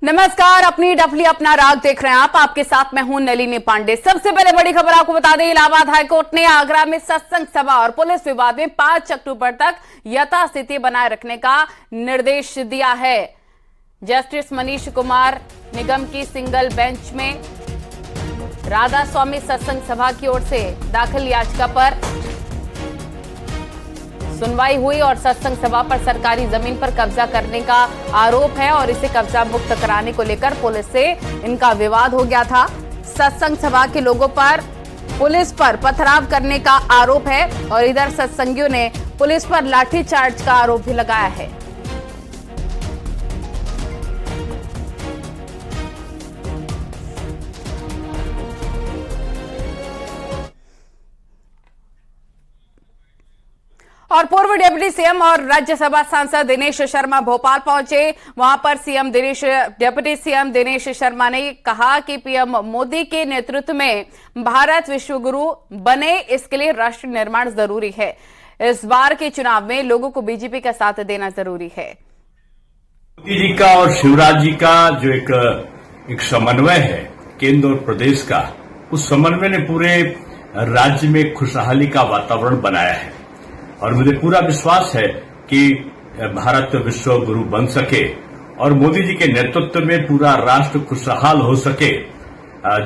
नमस्कार, अपनी डफली अपना राग देख रहे हैं आप। आपके साथ मैं हूं नलिनी पांडे। सबसे पहले बड़ी खबर आपको बता दें, इलाहाबाद हाईकोर्ट ने आगरा में सत्संग सभा और पुलिस विवाद में 5 अक्टूबर तक यथास्थिति बनाए रखने का निर्देश दिया है। जस्टिस मनीष कुमार निगम की सिंगल बेंच में राधा स्वामी सत्संग सभा की ओर से दाखिल याचिका पर सुनवाई हुई और सत्संग सभा पर सरकारी जमीन पर कब्जा करने का आरोप है और इसे कब्जा मुक्त कराने को लेकर पुलिस से इनका विवाद हो गया था। सत्संग सभा के लोगों पर पुलिस पर पथराव करने का आरोप है और इधर सत्संगियों ने पुलिस पर लाठीचार्ज का आरोप भी लगाया है। और पूर्व डिप्टी सीएम और राज्यसभा सांसद दिनेश शर्मा भोपाल पहुंचे। वहां पर डिप्टी सीएम दिनेश शर्मा ने कहा कि पीएम मोदी के नेतृत्व में भारत विश्व गुरु बने, इसके लिए राष्ट्र निर्माण जरूरी है। इस बार के चुनाव में लोगों को बीजेपी का साथ देना जरूरी है। मोदी जी का और शिवराज जी का जो एक समन्वय है केंद्र और प्रदेश का, उस समन्वय ने पूरे राज्य में खुशहाली का वातावरण बनाया है और मुझे पूरा विश्वास है कि भारत विश्व गुरु बन सके और मोदी जी के नेतृत्व में पूरा राष्ट्र खुशहाल हो सके।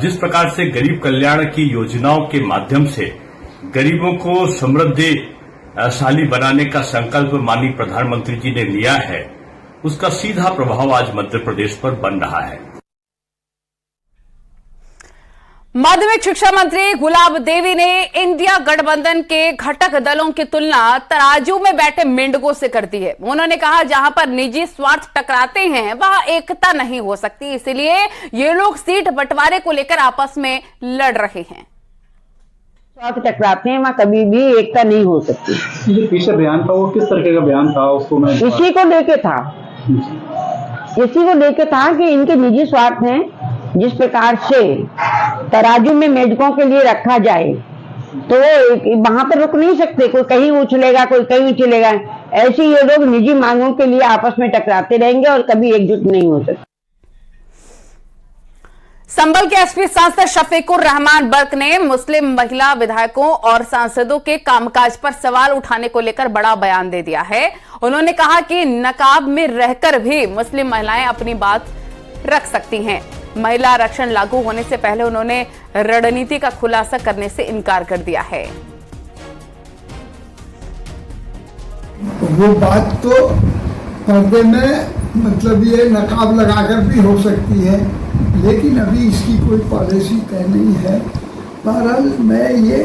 जिस प्रकार से गरीब कल्याण की योजनाओं के माध्यम से गरीबों को समृद्धिशाली बनाने का संकल्प माननीय प्रधानमंत्री जी ने लिया है, उसका सीधा प्रभाव आज मध्य प्रदेश पर बन रहा है। माध्यमिक शिक्षा मंत्री गुलाब देवी ने इंडिया गठबंधन के घटक दलों की तुलना तराजू में बैठे मेंढकों से कर दी है। उन्होंने कहा, जहां पर निजी स्वार्थ टकराते हैं वहां एकता नहीं हो सकती, इसलिए ये लोग सीट बंटवारे को लेकर आपस में लड़ रहे हैं। स्वार्थ टकराते हैं वहां कभी भी एकता नहीं हो सकती। जो पीछे बयान था वो किस तरह का बयान था, उसको मैं इसी को लेके था कि इनके निजी स्वार्थ हैं। जिस प्रकार से तराजू में मेंढकों के लिए रखा जाए तो वहां पर रुक नहीं सकते, कोई कहीं उछलेगा कोई कहीं उछलेगा। ऐसे ये लोग निजी मांगों के लिए आपस में टकराते रहेंगे और कभी एकजुट नहीं हो सकते। संभल के एसपी सांसद शफीकुर रहमान बर्क ने मुस्लिम महिला विधायकों और सांसदों के कामकाज पर सवाल उठाने को लेकर बड़ा बयान दे दिया है। उन्होंने कहा कि नकाब में रहकर भी मुस्लिम महिलाएं अपनी बात रख सकती हैं। महिला आरक्षण लागू होने से पहले उन्होंने रणनीति का खुलासा करने से इनकार कर दिया है। वो बात तो पर्दे में मतलब ये नकाब लगाकर भी हो सकती है, लेकिन अभी इसकी कोई पॉलिसी तय नहीं है। बहरहाल मैं ये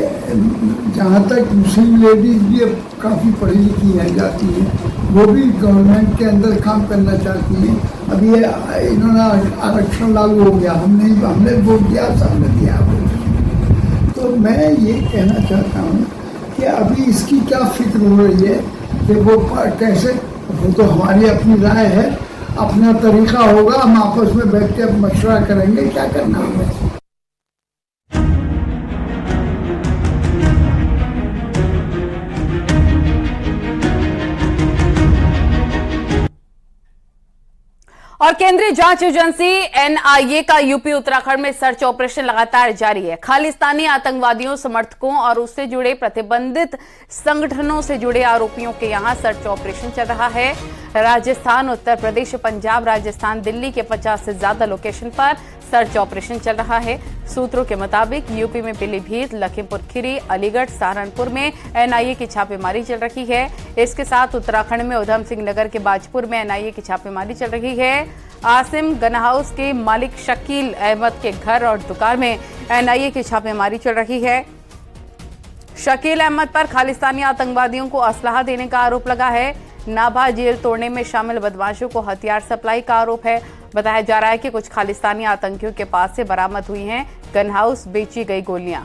जहाँ तक मुस्लिम लेडीज भी अब काफ़ी पढ़ी लिखी हैं जाती हैं, वो भी गवर्नमेंट के अंदर काम करना चाहती हैं। अभी इन्होंने आरक्षण लागू हो गया, हमने वोट दिया, सबने दिया। तो मैं ये कहना चाहता हूँ कि अभी इसकी क्या फिक्र हो रही है कि वो कैसे, वो तो हमारी अपनी राय है, अपना तरीका होगा, हम आपस में बैठ के मशवरा करेंगे क्या करना हमें। और केंद्रीय जांच एजेंसी एनआईए का यूपी उत्तराखंड में सर्च ऑपरेशन लगातार जारी है। खालिस्तानी आतंकवादियों, समर्थकों और उससे जुड़े प्रतिबंधित संगठनों से जुड़े आरोपियों के यहां सर्च ऑपरेशन चल रहा है। राजस्थान, उत्तर प्रदेश, पंजाब, राजस्थान, दिल्ली के 50 से ज्यादा लोकेशन पर सर्च ऑपरेशन चल रहा है। सूत्रों के मुताबिक यूपी में पीलीभीत, लखीमपुर खीरी, अलीगढ़, सहारनपुर में एनआईए की छापेमारी चल रही है। इसके साथ उत्तराखंड में उधम सिंह नगर के बाजपुर में एनआईए की छापेमारी चल रही है। आसिम गन हाउस के मालिक शकील अहमद के घर और दुकान में एनआईए की छापेमारी चल रही है। शकील अहमद पर खालिस्तानी आतंकवादियों को असलहा देने का आरोप लगा है। नाभा जेल तोड़ने में शामिल बदमाशों को हथियार सप्लाई का आरोप है। बताया जा रहा है कि कुछ खालिस्तानी आतंकियों के पास से बरामद हुई हैं गन हाउस बेची गई गोलियां।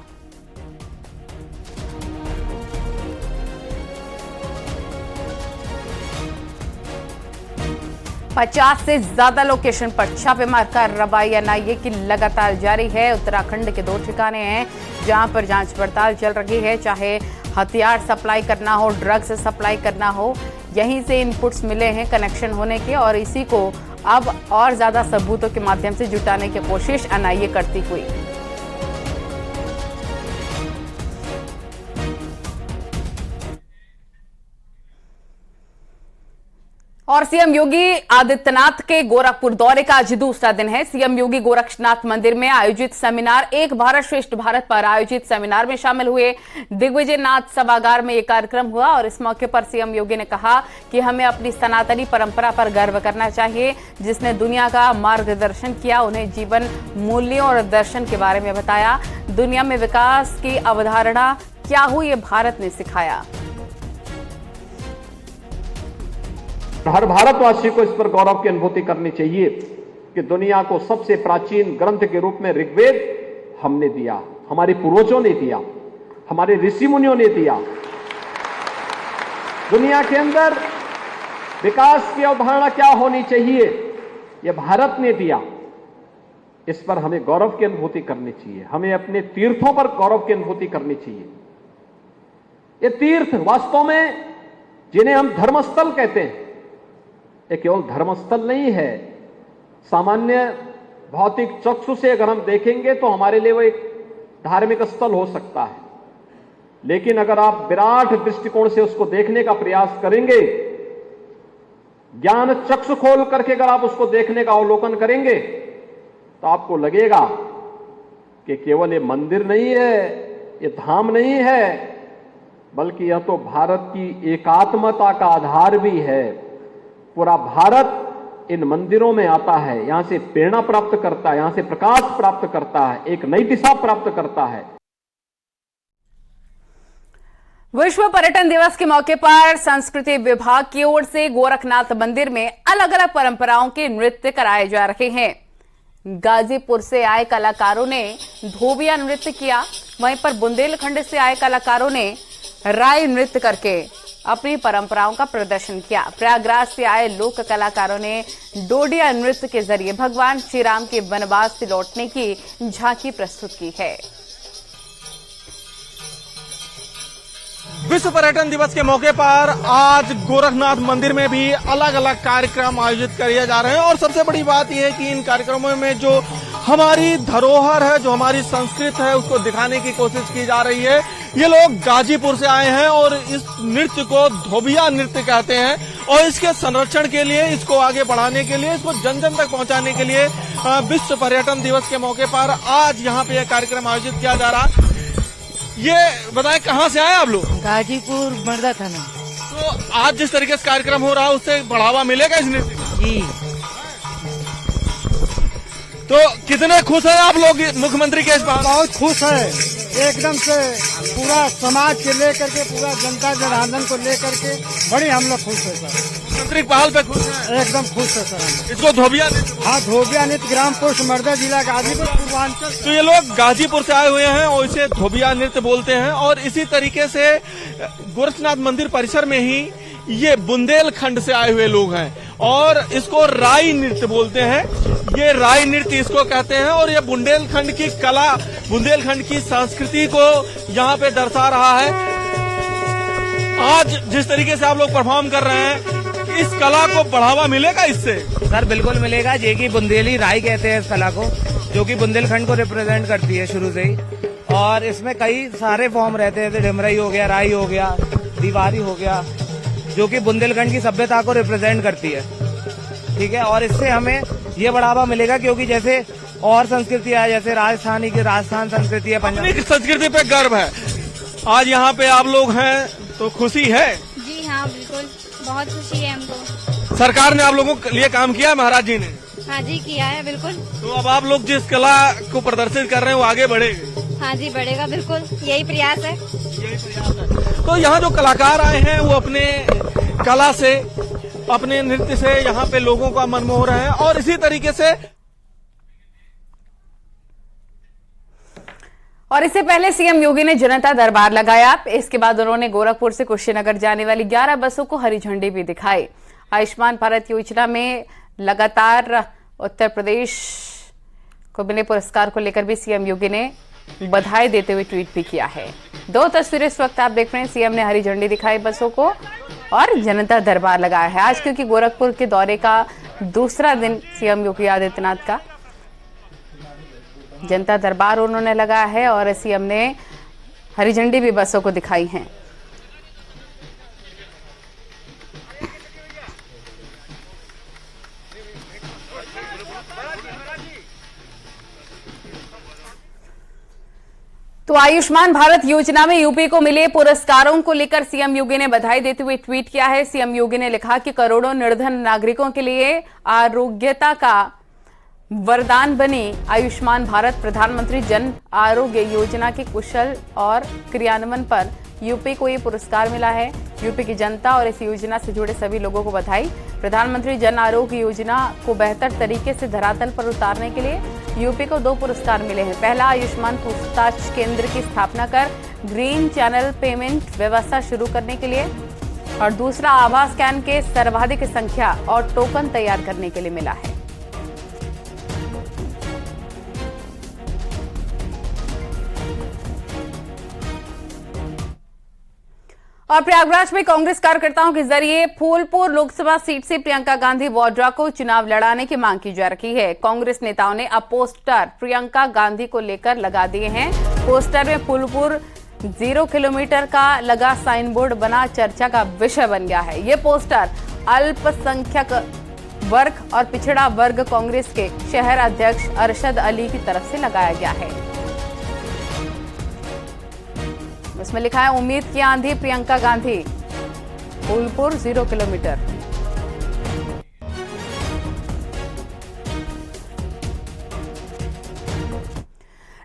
पचास से ज्यादा लोकेशन पर छापेमार कार्रवाई एनआईए की लगातार जारी है। उत्तराखंड के 2 ठिकाने हैं जहां पर जांच पड़ताल चल रही है, चाहे हथियार सप्लाई करना हो, ड्रग्स सप्लाई करना हो, यहीं से इनपुट्स मिले हैं कनेक्शन होने के और इसी को अब और ज्यादा सबूतों के माध्यम से जुटाने की कोशिश एनआईए करती हुई। और सीएम योगी आदित्यनाथ के गोरखपुर दौरे का आज दूसरा दिन है। सीएम योगी गोरखनाथ मंदिर में आयोजित सेमिनार एक भारत श्रेष्ठ भारत पर आयोजित सेमिनार में शामिल हुए। दिग्विजय नाथ सभागार में यह कार्यक्रम हुआ और इस मौके पर सीएम योगी ने कहा कि हमें अपनी सनातनी परंपरा पर गर्व करना चाहिए, जिसने दुनिया का मार्गदर्शन किया। उन्हें जीवन मूल्यों और दर्शन के बारे में बताया। दुनिया में विकास की अवधारणा क्या हुई, ये भारत ने सिखाया। हर भारतवासी को इस पर गौरव की अनुभूति करनी चाहिए कि दुनिया को सबसे प्राचीन ग्रंथ के रूप में ऋग्वेद हमने दिया, हमारे पूर्वजों ने दिया, हमारे ऋषि मुनियों ने दिया। दुनिया के अंदर विकास की अवधारणा क्या होनी चाहिए, यह भारत ने दिया। इस पर हमें गौरव की अनुभूति करनी चाहिए। हमें अपने तीर्थों पर गौरव की अनुभूति करनी चाहिए। ये तीर्थ वास्तव में जिन्हें हम धर्मस्थल कहते हैं, ये केवल धर्मस्थल नहीं है। सामान्य भौतिक चक्षु से अगर हम देखेंगे तो हमारे लिए वो एक धार्मिक स्थल हो सकता है, लेकिन अगर आप विराट दृष्टिकोण से उसको देखने का प्रयास करेंगे, ज्ञान चक्षु खोल करके अगर आप उसको देखने का अवलोकन करेंगे, तो आपको लगेगा कि केवल ये मंदिर नहीं है, ये धाम नहीं है, बल्कि यह तो भारत की एकात्मता का आधार भी है। पूरा भारत इन मंदिरों में आता है, यहां से प्रेरणा प्राप्त करता है, यहां से प्रकाश प्राप्त करता है, एक नई दिशा प्राप्त करता है। विश्व पर्यटन दिवस के मौके पर संस्कृति विभाग की ओर से गोरखनाथ मंदिर में अलग अलग परंपराओं के नृत्य कराए जा रहे हैं। गाजीपुर से आए कलाकारों ने धोबिया नृत्य किया, वहीं पर बुंदेलखंड से आए कलाकारों ने राय नृत्य करके अपनी परंपराओं का प्रदर्शन किया। प्रयागराज से आए लोक कलाकारों ने डोडिया नृत्य के जरिए भगवान श्री राम के वनवास से लौटने की झांकी प्रस्तुत की है। विश्व पर्यटन दिवस के मौके पर आज गोरखनाथ मंदिर में भी अलग अलग कार्यक्रम आयोजित किए जा रहे हैं और सबसे बड़ी बात यह है कि इन कार्यक्रमों में जो हमारी धरोहर है, जो हमारी संस्कृति है, उसको दिखाने की कोशिश की जा रही है। ये लोग गाजीपुर से आए हैं और इस नृत्य को धोबिया नृत्य कहते हैं और इसके संरक्षण के लिए, इसको आगे बढ़ाने के लिए, इसको जन जन तक पहुंचाने के लिए विश्व पर्यटन दिवस के मौके पर आज यहाँ पे यह कार्यक्रम आयोजित किया जा रहा है। ये बताएं कहाँ से आए आप लोग? गाजीपुर मर्दा थाना। तो आज जिस तरीके से कार्यक्रम हो रहा है उससे बढ़ावा मिलेगा इस नृत्य को? जी। तो कितने खुश हैं आप लोग मुख्यमंत्री के इस बात? बहुत खुश है, एकदम से पूरा समाज के लेकर के, पूरा जनता जनार्दन को लेकर के बड़ी हम लोग खुश है सर। मुख्यमंत्री पहल पे खुश हैं? एकदम खुश है सर। इसको धोबिया नृत्य? हाँ, धोबिया नृत्य, ग्राम पोस्ट मर्दा, जिला गाजीपुर, पूर्वांचल। तो ये लोग गाजीपुर से आए हुए हैं और इसे धोबिया नृत्य बोलते हैं। और इसी तरीके से गोरखनाथ मंदिर परिसर में ही ये बुंदेलखंड से आए हुए लोग हैं और इसको राई नृत्य बोलते हैं। ये राई नृत्य इसको कहते हैं और ये बुंदेलखंड की कला, बुंदेलखंड की संस्कृति को यहाँ पे दर्शा रहा है। आज जिस तरीके से आप लोग परफॉर्म कर रहे हैं, इस कला को बढ़ावा मिलेगा इससे? सर बिल्कुल मिलेगा। ये की बुंदेली राई कहते हैं इस कला को, जो कि बुंदेलखंड को रिप्रेजेंट करती है शुरू से ही। और इसमें कई सारे फॉर्म रहते हैं, जैसे ढिमराई हो गया, राई हो गया, दीवारी हो गया, जो कि बुंदेलखंड की सभ्यता को रिप्रेजेंट करती है। ठीक है, और इससे हमें ये बढ़ावा मिलेगा क्योंकि जैसे और संस्कृति है, जैसे राजस्थानी की राजस्थान संस्कृति है, पंजाबी की संस्कृति पे गर्व है। आज यहाँ पे आप लोग हैं तो खुशी है? जी हाँ, बिल्कुल, बहुत खुशी है हमको। सरकार ने आप लोगों के लिए काम किया है, महाराज जी ने? हाँ जी, किया है बिल्कुल। तो अब आप लोग जिस कला को प्रदर्शित कर रहे हैं वो आगे बढ़ेगा? हाँ जी, बढ़ेगा बिल्कुल, यही प्रयास है। तो यहाँ जो कलाकार आए हैं वो अपने कला से, अपने नृत्य से यहाँ पे लोगों का मन मोह रहे हैं और इसी तरीके से। और इससे पहले सीएम योगी ने जनता दरबार लगाया। इसके बाद उन्होंने गोरखपुर से कुशीनगर जाने वाली 11 बसों को हरी झंडी भी दिखाई। आयुष्मान भारत योजना में लगातार उत्तर प्रदेश को मिले पुरस्कार को लेकर भी सीएम योगी ने बधाई देते हुए ट्वीट भी किया है। 2 तस्वीरें इस वक्त आप देख रहे हैं। सीएम ने हरी झंडी दिखाई बसों को और जनता दरबार लगाया है। आज क्योंकि गोरखपुर के दौरे का दूसरा दिन सीएम योगी आदित्यनाथ का, जनता दरबार उन्होंने लगाया है और सीएम ने हरी झंडी भी बसों को दिखाई है। तो आयुष्मान भारत योजना में यूपी को मिले पुरस्कारों को लेकर सीएम योगी ने बधाई देते हुए ट्वीट किया है। सीएम योगी ने लिखा कि करोड़ों निर्धन नागरिकों के लिए आरोग्यता का वरदान बनी आयुष्मान भारत प्रधानमंत्री जन आरोग्य योजना के कुशल और क्रियान्वयन पर यूपी को ये पुरस्कार मिला है। यूपी की जनता और इस योजना से जुड़े सभी लोगों को बधाई। प्रधानमंत्री जन आरोग्य योजना को बेहतर तरीके से धरातल पर उतारने के लिए यूपी को 2 पुरस्कार मिले हैं। पहला, आयुष्मान पूछताछ केंद्र की स्थापना कर ग्रीन चैनल पेमेंट व्यवस्था शुरू करने के लिए, और दूसरा, आभार स्कैन के सर्वाधिक संख्या और टोकन तैयार करने के लिए मिला है। और प्रयागराज में कांग्रेस कार्यकर्ताओं के जरिए फूलपुर लोकसभा सीट से प्रियंका गांधी वाड्रा को चुनाव लड़ाने की मांग की जा रही है। कांग्रेस नेताओं ने अब पोस्टर प्रियंका गांधी को लेकर लगा दिए हैं। पोस्टर में फूलपुर 0 किलोमीटर का लगा साइन बोर्ड बना चर्चा का विषय बन गया है। ये पोस्टर अल्पसंख्यक वर्ग और पिछड़ा वर्ग कांग्रेस के शहर अध्यक्ष अरशद अली की तरफ से लगाया गया है। इसमें लिखा है, उम्मीद की आंधी प्रियंका गांधी, फूलपुर 0 किलोमीटर।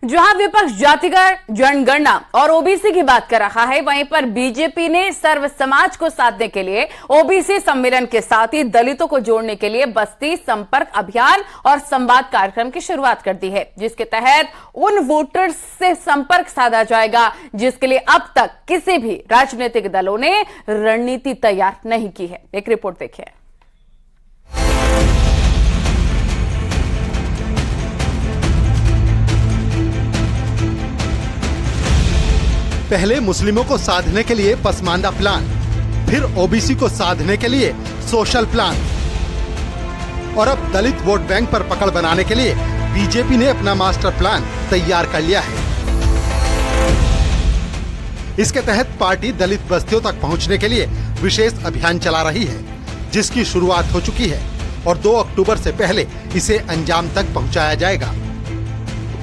जहां विपक्ष जातिगत जनगणना और ओबीसी की बात कर रहा है, वहीं पर बीजेपी ने सर्व समाज को साधने के लिए ओबीसी सम्मेलन के साथ ही दलितों को जोड़ने के लिए बस्ती संपर्क अभियान और संवाद कार्यक्रम की शुरुआत कर दी है, जिसके तहत उन वोटर्स से संपर्क साधा जाएगा जिसके लिए अब तक किसी भी राजनीतिक दलों ने रणनीति तैयार नहीं की है। एक रिपोर्ट देखिए। पहले मुस्लिमों को साधने के लिए पसमानदा प्लान, फिर ओबीसी को साधने के लिए सोशल प्लान, और अब दलित वोट बैंक पर पकड़ बनाने के लिए बीजेपी ने अपना मास्टर प्लान तैयार कर लिया है। इसके तहत पार्टी दलित बस्तियों तक पहुंचने के लिए विशेष अभियान चला रही है, जिसकी शुरुआत हो चुकी है और 2 अक्टूबर से पहले इसे अंजाम तक पहुंचाया जाएगा।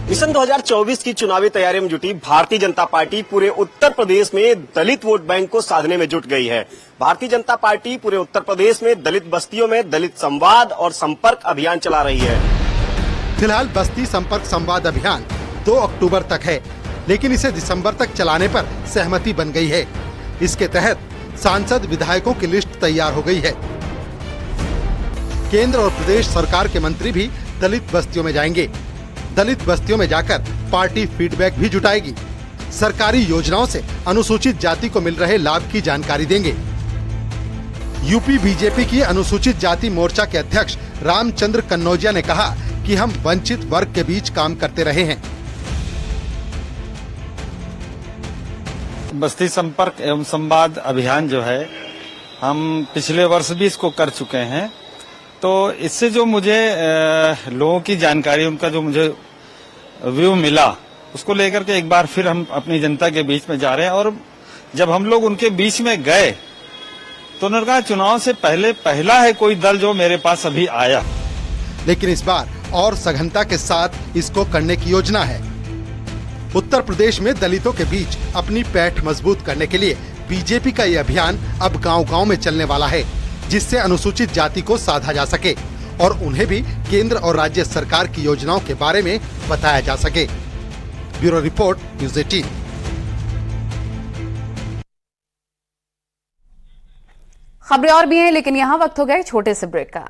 मिशन 2024 की चुनावी तैयारी में जुटी भारतीय जनता पार्टी पूरे उत्तर प्रदेश में दलित वोट बैंक को साधने में जुट गई है। भारतीय जनता पार्टी पूरे उत्तर प्रदेश में दलित बस्तियों में दलित संवाद और संपर्क अभियान चला रही है। फिलहाल बस्ती संपर्क संवाद अभियान 2 अक्टूबर तक है, लेकिन इसे दिसंबर तक चलाने पर सहमति बन गई है। इसके तहत सांसद विधायकों की लिस्ट तैयार हो गई है। केंद्र और प्रदेश सरकार के मंत्री भी दलित बस्तियों में जाएंगे। दलित बस्तियों में जाकर पार्टी फीडबैक भी जुटाएगी। सरकारी योजनाओं से अनुसूचित जाति को मिल रहे लाभ की जानकारी देंगे। यूपी बीजेपी की अनुसूचित जाति मोर्चा के अध्यक्ष रामचंद्र कन्नौजिया ने कहा कि हम वंचित वर्ग के बीच काम करते रहे हैं। बस्ती संपर्क एवं संवाद अभियान जो है, हम पिछले वर्ष भी इसको कर चुके हैं। तो इससे जो मुझे लोगों की जानकारी, उनका जो मुझे व्यू मिला, उसको लेकर के एक बार फिर हम अपनी जनता के बीच में जा रहे हैं। और जब हम लोग उनके बीच में गए तो उन्होंने कहा, चुनाव से पहले पहला है कोई दल जो मेरे पास अभी आया। लेकिन इस बार और सघनता के साथ इसको करने की योजना है। उत्तर प्रदेश में दलितों के बीच अपनी पैठ मजबूत करने के लिए बीजेपी का ये अभियान अब गांव-गांव में चलने वाला है, जिससे अनुसूचित जाति को साधा जा सके और उन्हें भी केंद्र और राज्य सरकार की योजनाओं के बारे में बताया जा सके। Bureau report, news 18। खबरें और भी हैं, लेकिन यहाँ वक्त हो गया छोटे से ब्रेक का।